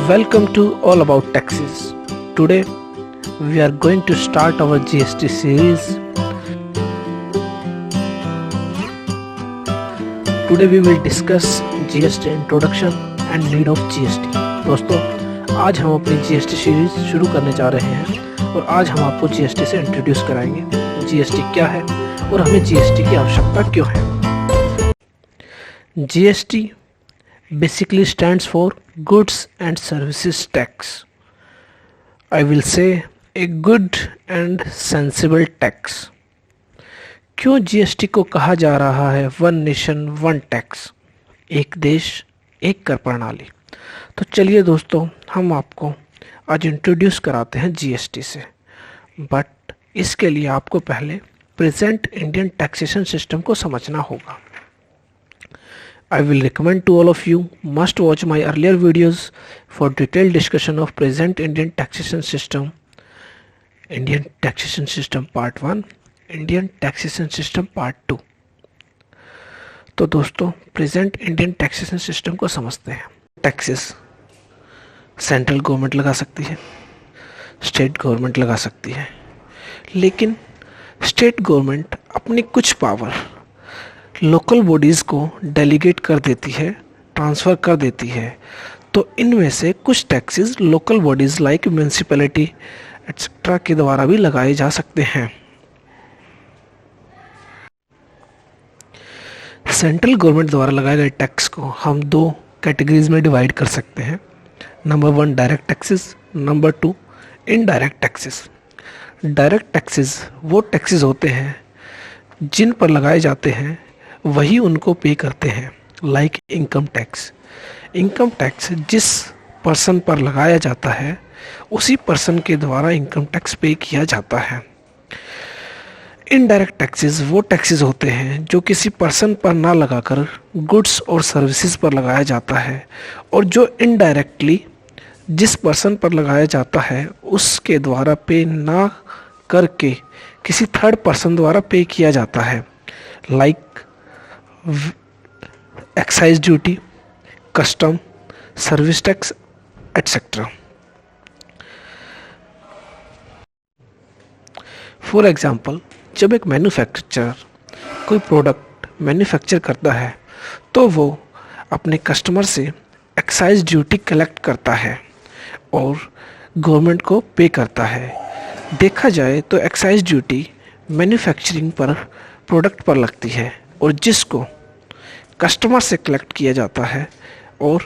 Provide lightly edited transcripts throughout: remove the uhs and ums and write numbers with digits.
Welcome to All About Taxes. Today we are going to start our GST series. Today we will discuss GST introduction and need of GST. दोस्तों, आज हम अपनी GST series शुरू करने जा रहे हैं और आज हम आपको GST से इंट्रोड्यूस कराएंगे। GST क्या है और हमें GST की आवश्यकता क्यों है। GST basically stands for Goods and Services Tax. I will say a good and sensible tax. क्यों GST को कहा जा रहा है वन नेशन वन टैक्स, एक देश एक कर प्रणाली। तो चलिए दोस्तों, हम आपको आज इंट्रोड्यूस कराते हैं GST से, बट इसके लिए आपको पहले प्रेजेंट इंडियन टैक्सेशन सिस्टम को समझना होगा। I will recommend to all of you must watch my earlier videos for detailed discussion of present Indian taxation system, Indian taxation system part 1, Indian taxation system part 2। तो दोस्तों, present Indian taxation system को समझते हैं। Taxes central government लगा सकती है, state government लगा सकती है, लेकिन स्टेट गवर्नमेंट अपनी कुछ पावर लोकल बॉडीज़ को डेलीगेट कर देती है, ट्रांसफ़र कर देती है। तो इनमें से कुछ taxes local bodies like municipality etcetera के द्वारा भी लगाए जा सकते हैं। सेंट्रल गवर्नमेंट द्वारा लगाए गए टैक्स को हम दो कैटेगरीज में डिवाइड कर सकते हैं। Number 1 direct taxes, number 2 indirect taxes. Direct taxes वो टैक्सेस होते हैं जिन पर लगाए जाते हैं वही उनको पे करते हैं, like income tax. Income tax जिस पर्सन पर लगाया जाता है उसी पर्सन के द्वारा इनकम टैक्स पे किया जाता है। इनडायरेक्ट टैक्सेस वो टैक्सेस होते हैं जो किसी पर्सन पर ना लगाकर गुड्स और सर्विसेज पर लगाया जाता है, और जो इनडायरेक्टली जिस पर्सन पर लगाया जाता है उसके द्वारा पे ना करके किसी थर्ड पर्सन द्वारा पे किया जाता है, like excise duty, custom, service tax etcetera. For example, जब एक मैन्युफैक्चरर कोई प्रोडक्ट मैन्युफैक्चर करता है तो वो अपने कस्टमर से एक्साइज ड्यूटी कलेक्ट करता है और गवर्नमेंट को पे करता है। देखा जाए तो एक्साइज ड्यूटी मैन्युफैक्चरिंग पर प्रोडक्ट पर लगती है और जिसको कस्टमर से कलेक्ट किया जाता है, और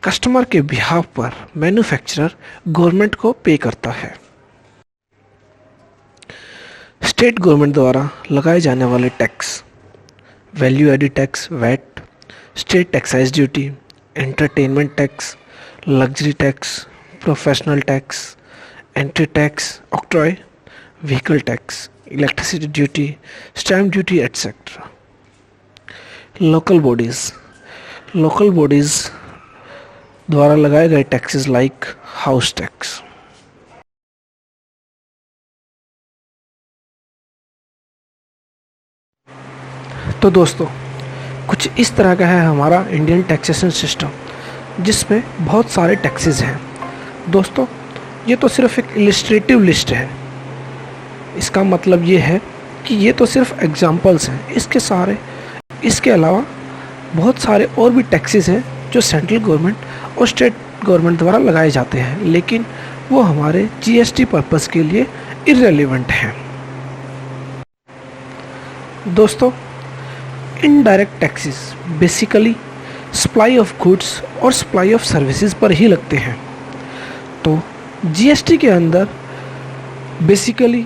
कस्टमर के बिहाफ पर मैन्युफैक्चरर गवर्नमेंट को पे करता है। स्टेट गवर्नमेंट द्वारा लगाए जाने वाले tax value added tax VAT, state excise duty, entertainment tax, luxury tax, professional tax, entry tax, octroi, vehicle tax, electricity duty, stamp duty etcetera. Local bodies द्वारा लगाए गए टैक्सेस लाइक हाउस टैक्स। तो दोस्तों, कुछ इस तरह का है हमारा इंडियन टैक्सेशन सिस्टम, जिसमें बहुत सारे टैक्सेस हैं। दोस्तों, ये तो सिर्फ एक इलिस्ट्रेटिव लिस्ट है। इसका मतलब ये है कि ये तो सिर्फ एग्जाम्पल्स हैं। इसके अलावा बहुत सारे और भी टैक्सेस हैं जो सेंट्रल गवर्नमेंट और स्टेट गवर्नमेंट द्वारा लगाए जाते हैं, लेकिन वो हमारे GST पर्पस के लिए इररिलेवेंट हैं। दोस्तों, indirect taxes basically supply of goods और सप्लाई ऑफ सर्विसेज पर ही लगते हैं। तो GST के अंदर बेसिकली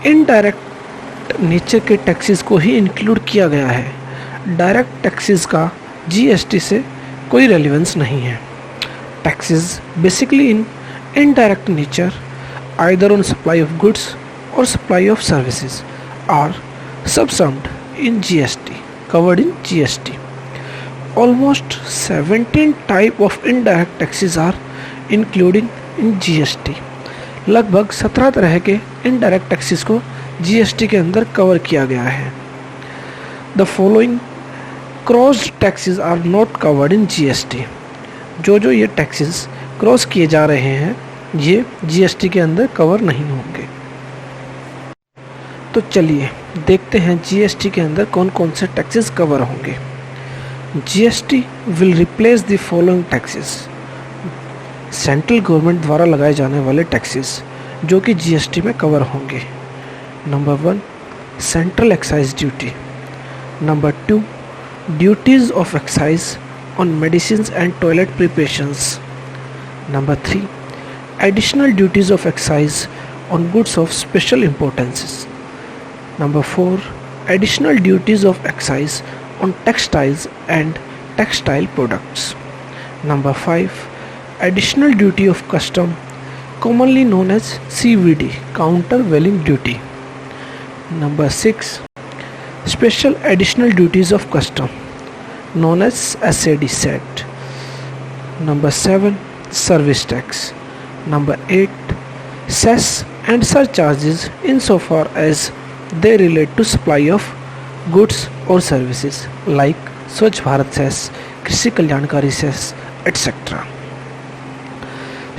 इनडायरेक्ट नेचर के टैक्सेस को ही इंक्लूड किया गया है। डायरेक्ट टैक्सेस का GST से कोई रेलेवेंस नहीं है। Taxes basically in indirect nature either on supply of goods और supply of services are subsumed in GST, covered in GST. Almost 17 type of indirect taxes are including in GST. लगभग 17 तरह के indirect taxes को GST के अंदर cover किया गया है। The following crossed taxes are not covered in GST। जो ये टैक्सेस क्रॉस किए जा रहे हैं ये जीएसटी के अंदर कवर नहीं होंगे। तो चलिए देखते हैं जीएसटी के अंदर कौन कौन से टैक्सेस कवर होंगे। GST will replace the following taxes. Central government द्वारा लगाए जाने वाले टैक्सेस जो कि जीएसटी में कवर होंगे। Number 1 central excise duty. Number 2 duties of excise on medicines and toilet preparations. Number 3 additional duties of excise on goods of special importances. Number 4 additional duties of excise on textiles and textile products. Number 5 additional duty of custom commonly known as CVD countervailing duty. Number 6 special additional duties of custom known as SAD set. Number 7 service tax. Number 8 cess and surcharges insofar as they relate to supply of goods or services like स्वच्छ Bharat cess, कृषि कल्याणकारी cess etcetera.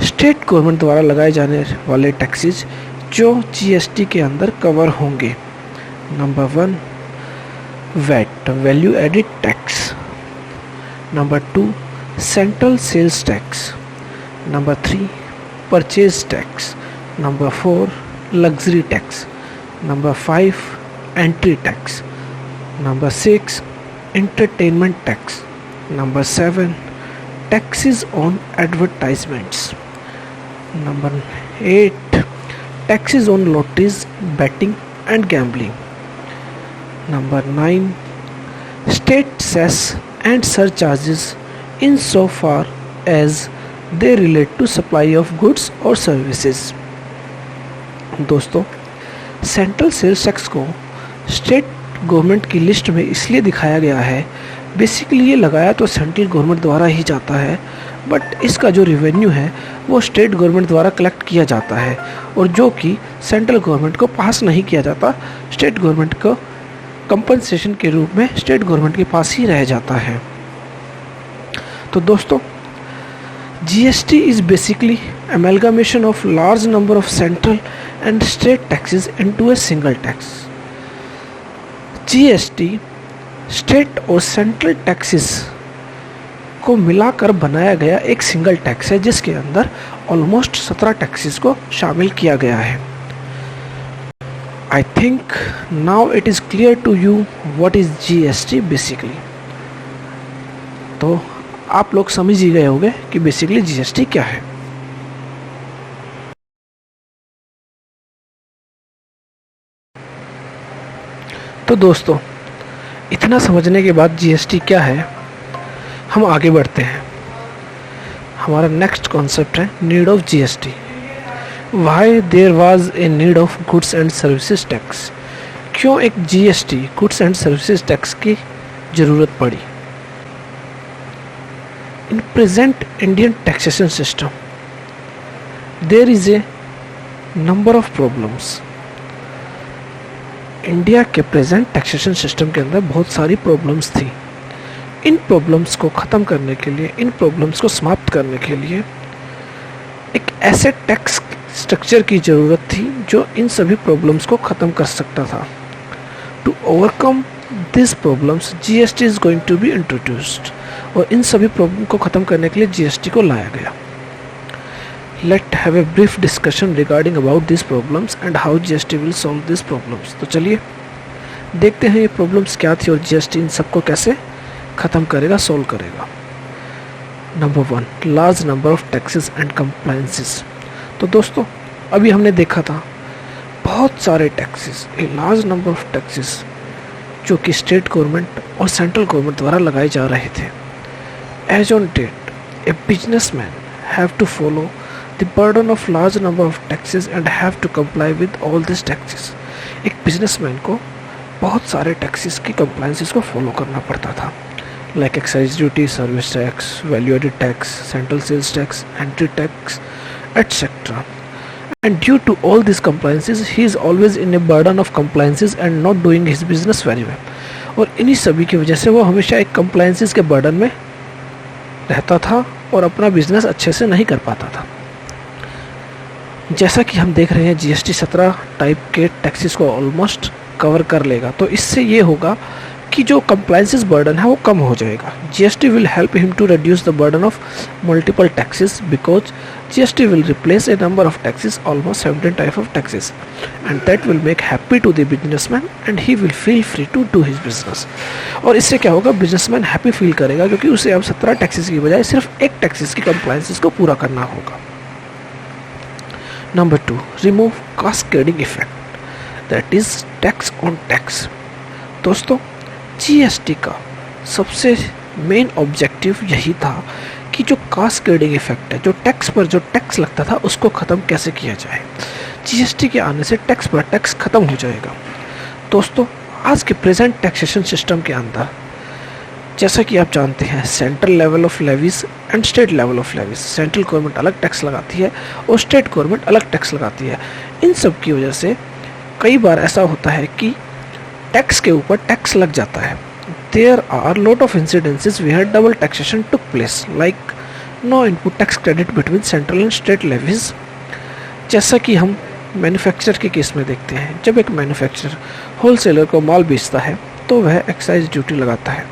State government द्वारा लगाए जाने वाले taxes जो GST के अंदर कवर होंगे। Number 1 VAT value added tax. Number 2 central sales tax. Number 3 purchase tax. Number 4 luxury tax. Number 5 entry tax. Number 6 entertainment tax. Number 7 taxes on advertisements. Number 8 taxes on lotteries, betting and gambling. Number 9 state cess and surcharges insofar as they relate to supply of goods or services. दोस्तों central sales tax को state government की list में इसलिए दिखाया गया है, basically ये लगाया तो सेंट्रल गवर्नमेंट द्वारा ही जाता है, बट इसका जो रेवेन्यू है वो स्टेट गवर्नमेंट द्वारा कलेक्ट किया जाता है और जो कि सेंट्रल गवर्नमेंट को पास नहीं किया जाता, स्टेट गवर्नमेंट को कंपनसेशन के रूप में स्टेट गवर्नमेंट के पास ही रह जाता है। तो दोस्तों GST is basically amalgamation of large number of central and state taxes into a single tax. GST state और सेंट्रल टैक्सेस को मिलाकर बनाया गया एक सिंगल टैक्स है जिसके अंदर ऑलमोस्ट 17 टैक्सेस को शामिल किया गया है। I think now it is clear to you what is GST basically. तो आप लोग समझ ही गए होंगे कि बेसिकली GST क्या है। तो दोस्तों इतना समझने के बाद GST क्या है, हम आगे बढ़ते हैं। हमारा नेक्स्ट कॉन्सेप्ट है need of GST। Why there was a need of goods and services tax. क्यों एक GST goods and services tax की ज़रूरत पड़ी। In present Indian taxation system, there is a number of problems. India के present taxation system के अंदर बहुत सारी प्रॉब्लम्स थी। इन प्रॉब्लम्स को ख़त्म करने के लिए, इन प्रॉब्लम्स को समाप्त करने के लिए एक ऐसे टैक्स स्ट्रक्चर की ज़रूरत थी जो इन सभी प्रॉब्लम्स को ख़त्म कर सकता था। To overcome this problems GST is going to be introduced. और इन सभी प्रॉब्लम को ख़त्म करने के लिए GST को लाया गया। Let have a brief discussion regarding about this problems and how GST will solve this problems. तो चलिए देखते हैं ये प्रॉब्लम्स क्या थी और GST इन सबको कैसे ख़त्म करेगा, सॉल्व करेगा। Number 1 large number of taxes and compliances. तो दोस्तों अभी हमने देखा था बहुत सारे taxes, a large number of taxes जो कि स्टेट गवर्नमेंट और सेंट्रल गवर्नमेंट द्वारा लगाए जा रहे थे। As on date, a businessman have to follow the burden of large number of taxes and have to comply with all these taxes. एक businessman को बहुत सारे टैक्सेस की कंप्लायंसेस को फॉलो करना पड़ता था, like excise duty, service tax, value added tax, central sales tax, entry tax, etcetera. And due to all these compliances, he is always in a burden of compliances and not doing his business very well. और इन्हीं सभी की वजह से वो हमेशा एक compliances के burden में रहता था और अपना बिजनेस अच्छे से नहीं कर पाता था। जैसा कि हम देख रहे हैं जीएसटी 17 टाइप के टैक्सेस को ऑलमोस्ट कवर कर लेगा, तो इससे ये होगा कि जो कंप्लायंसेस बर्डन है वो कम हो जाएगा। GST will help him to reduce the burden of multiple taxes because GST will replace a number of taxes, almost 17 type of taxes, and that will make happy to the businessman and he will feel free to do his business. और इससे क्या होगा, businessman happy feel करेगा क्योंकि उसे अब 17 taxes की बजाय सिर्फ एक टैक्सेस की कंप्लायंसेस को पूरा करना होगा। Number 2, remove cascading effect, that is tax on tax। दोस्तों, जीएसटी का सबसे मेन ऑब्जेक्टिव यही था कि जो कास्केडिंग इफेक्ट है, जो टैक्स पर जो टैक्स लगता था उसको ख़त्म कैसे किया जाए। जीएसटी के आने से टैक्स पर टैक्स ख़त्म हो जाएगा। दोस्तों, आज के प्रेजेंट टैक्सेशन सिस्टम के अंदर जैसा कि आप जानते हैं, central level of levies and state level of levies, central government अलग टैक्स लगाती है और स्टेट गवर्नमेंट अलग टैक्स लगाती है। इन सब की वजह से कई बार ऐसा होता है कि टैक्स के ऊपर टैक्स लग जाता है। There are lot of incidences where double taxation took place, like no input tax credit between central and state levies. जैसा कि हम मैन्युफैक्चरर के केस में देखते हैं, जब एक मैन्युफैक्चरर होलसेलर को माल बेचता है तो वह एक्साइज ड्यूटी लगाता है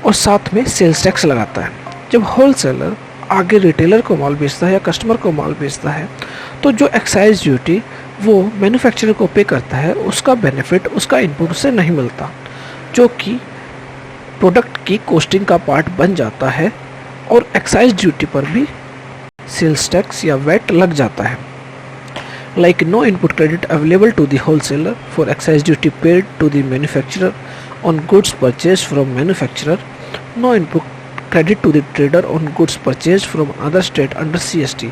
और साथ में सेल्स टैक्स लगाता है। जब होलसेलर आगे रिटेलर को माल बेचता है या कस्टमर को माल बेचता है तो जो एक्साइज ड्यूटी वो मैन्युफैक्चरर को पे करता है, उसका बेनिफिट उसका इनपुट से नहीं मिलता, जो कि प्रोडक्ट की कॉस्टिंग का पार्ट बन जाता है और एक्साइज ड्यूटी पर भी सेल्स टैक्स या वैट लग जाता है। Like no input credit available to the wholesaler for excise duty paid to the manufacturer on goods purchased from manufacturer, no input credit to the trader on goods purchased from another state under CST।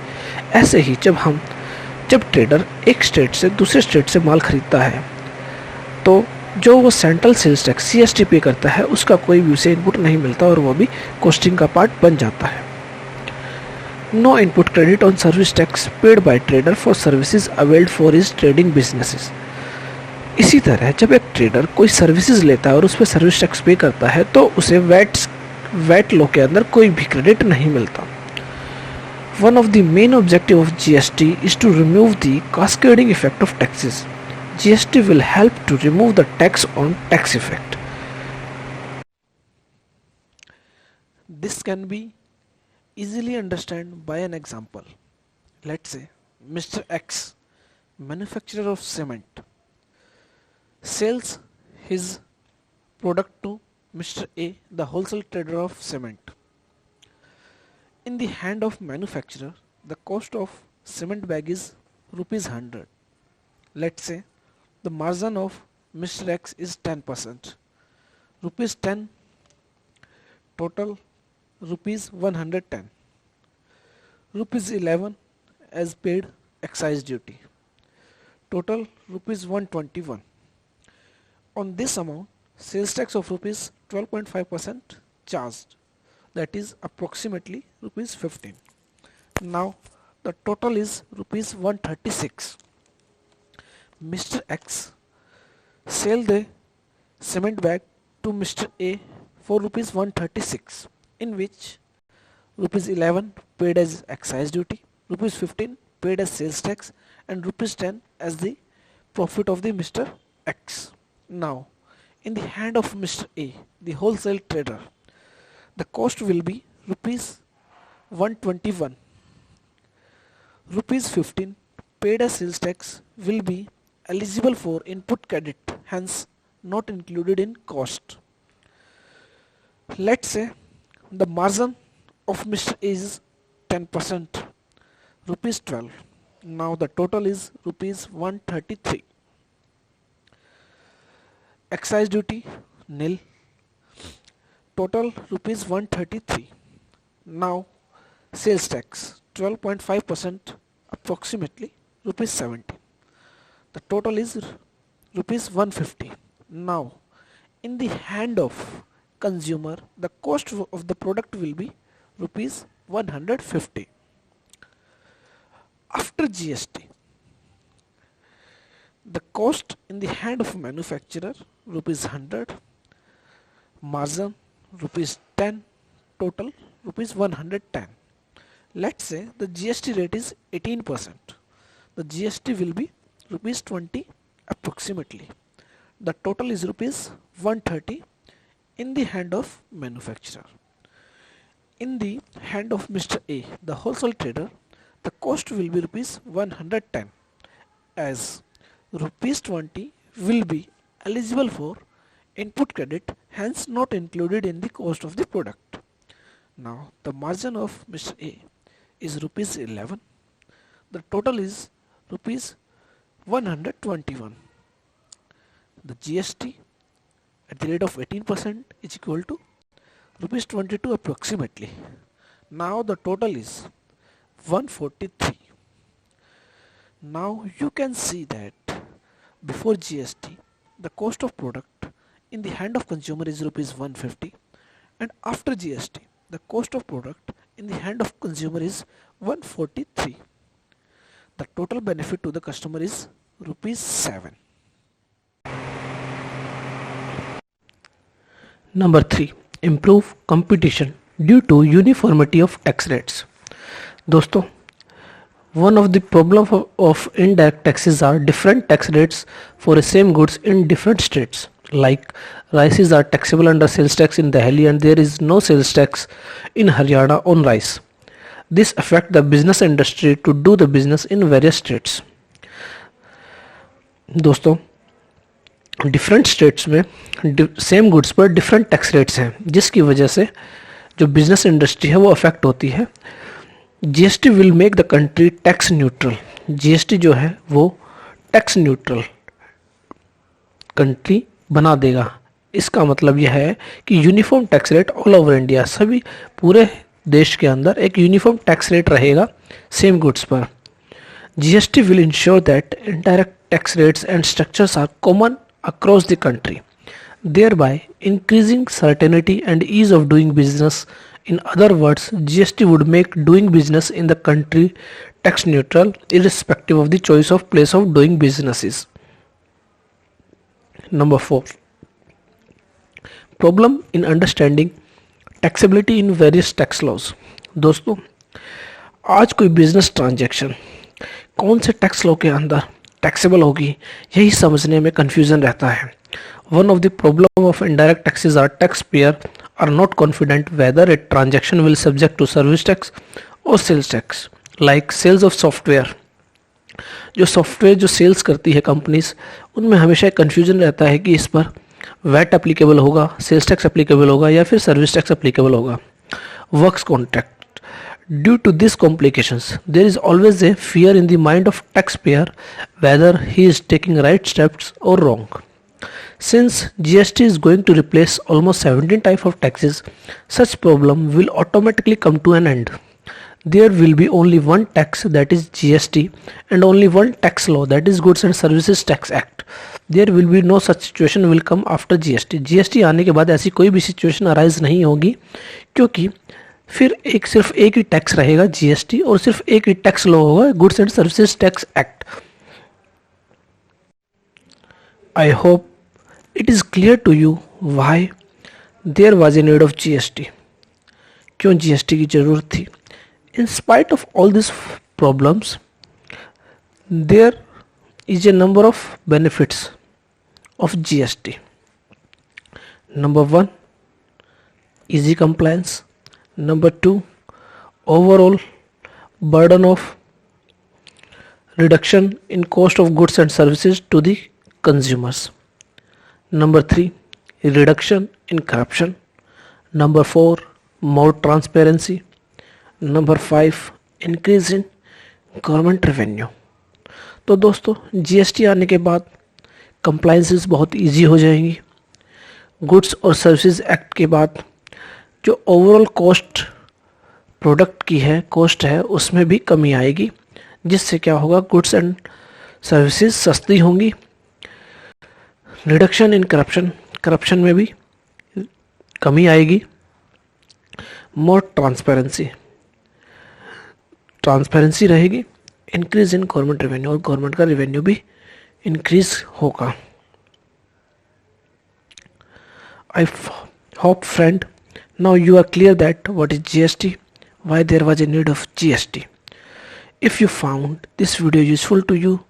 ऐसे ही जब trader एक state से दूसरे state से माल खरीदता है तो जो वो सेंट्रल सेल्स टैक्स CST पे करता है उसका कोई भी उसे इनपुट नहीं मिलता और वो भी कॉस्टिंग का पार्ट बन जाता है। No input credit on service tax paid by trader for services availed for his trading businesses. इसी तरह जब एक ट्रेडर कोई सर्विसेज लेता है और उस पर सर्विस टैक्स पे करता है तो उसे वैट लॉ के अंदर कोई भी क्रेडिट नहीं मिलता। One of the main objective of GST is to remove the cascading effect of taxes. GST will help to remove the tax on tax effect. This can be easily understand by an example. Let's say Mr. X, manufacturer of cement, sells his product to Mr. A, the wholesale trader of cement. In the hand of manufacturer, the cost of cement bag is ₹100. Let's say the margin of Mr. X is 10%. ₹10 total ₹110. ₹11 as paid excise duty. Total ₹121. On this amount, sales tax of ₹12.5% charged, that is approximately ₹15. Now the total is ₹136. Mr. X sell the cement bag to Mr. A for ₹136, in which ₹11 paid as excise duty, ₹15 paid as sales tax, and ₹10 as the profit of the Mr. X. Now, in the hand of Mr. A, the wholesale trader, the cost will be ₹121. ₹15 paid as sales tax will be eligible for input credit, hence not included in cost. Let's say the margin of Mr. A is 10%, ₹12. Now the total is ₹133. Excise duty nil. Total ₹133. Now sales tax 12.5%, approximately ₹70. The total is ₹150. Now in the hand of consumer, the cost of the product will be ₹150. After GST, the cost in the hand of manufacturer ₹100, margin ₹10, total rupees 110. Let's say the GST rate is 18%. The GST will be rupees 20 approximately. The total is rupees 130 in the hand of manufacturer. In the hand of Mr. A, the wholesale trader, the cost will be rupees 110, as rupees 20 will be eligible for input credit, hence not included in the cost of the product. Now the margin of Mr. A is rupees 11. The total is rupees 121. The GST at the rate of 18% is equal to rupees 22 approximately. Now the total is 143. Now you can see that before GST the cost of product in the hand of consumer is rupees 150, and after GST the cost of product in the hand of consumer is 143. The total benefit to the customer is rupees 7. Number 3. Improve competition due to uniformity of tax rates. दोस्तों, one of the problem of indirect taxes are different tax rates for the same goods in different states. Like rices are taxable under sales tax in Delhi and there is no sales tax in Haryana on rice. This affect the business industry to do the business in various states. दोस्तों, different states में same goods पर different tax rates हैं, जिसकी वजह से जो business industry है वो अफेक्ट होती है. GST will make the country tax neutral. GST जो है वो टैक्स न्यूट्रल कंट्री बना देगा. इसका मतलब यह है कि uniform tax rate all over India, सभी पूरे देश के अंदर एक यूनिफॉर्म टैक्स रेट रहेगा सेम गुड्स पर. GST will ensure that indirect tax rates and structures are common across the country, thereby increasing certainty and ease of doing business. In other words, GST would make doing business in the country tax neutral irrespective of the choice of place of doing businesses. Number 4. Problem in understanding taxability in various tax laws. दोस्तों, आज कोई business transaction कौन से tax law के अंदर taxable होगी, यही समझने में कंफ्यूजन रहता है. One of the problem of indirect taxes are tax payer are not confident whether a transaction will subject to service tax और sales tax. Like sales of software, जो सॉफ्टवेयर जो सेल्स करती है कंपनीज, उनमें हमेशा confusion रहता है कि इस पर वैट एप्लीकेबल होगा, सेल्स टैक्स एप्लीकेबल होगा या फिर सर्विस टैक्स एप्लीकेबल होगा. Works contract. Due to these complications, there is always a fear in the mind of taxpayer whether he is taking right steps or wrong. Since GST is going to replace almost 17 types of taxes, such problem will automatically come to an end. There will be only one tax, that is GST, and only one tax law, that is Goods and Services Tax Act. There will be no such situation will come after GST. GST आने के बाद ऐसी कोई भी situation arise नहीं होगी, क्योंकि फिर सिर्फ एक ही टैक्स रहेगा जीएसटी और सिर्फ एक ही टैक्स लॉ होगा goods and services tax act. I hope it is clear to you why there was a need of GST. क्यों जीएसटी की जरूरत थी. In spite of all this problems there is a number of benefits of GST. Number 1, easy compliance. Number 2, overall burden of reduction in cost of goods and services to the consumers. Number 3, reduction in corruption. Number 4, more transparency. Number 5, increase in government revenue. तो दोस्तों, GST आने के बाद compliances बहुत easy हो जाएंगी. Goods और services act के बाद जो ओवरऑल कॉस्ट प्रोडक्ट की है, कॉस्ट है, उसमें भी कमी आएगी, जिससे क्या होगा, गुड्स एंड सर्विसेज सस्ती होंगी. रिडक्शन इन करप्शन, करप्शन में भी कमी आएगी. मोर ट्रांसपेरेंसी, ट्रांसपेरेंसी रहेगी. इंक्रीज इन गवर्नमेंट रेवेन्यू, और गवर्नमेंट का रेवेन्यू भी इंक्रीज होगा. I hope friend Now you are clear that what is GST, why there was a need of GST. If you found this video useful to you,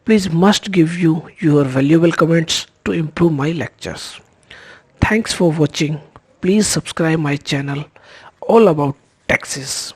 please must give you your valuable comments to improve my lectures. Thanks for watching. Please subscribe my channel all about taxes.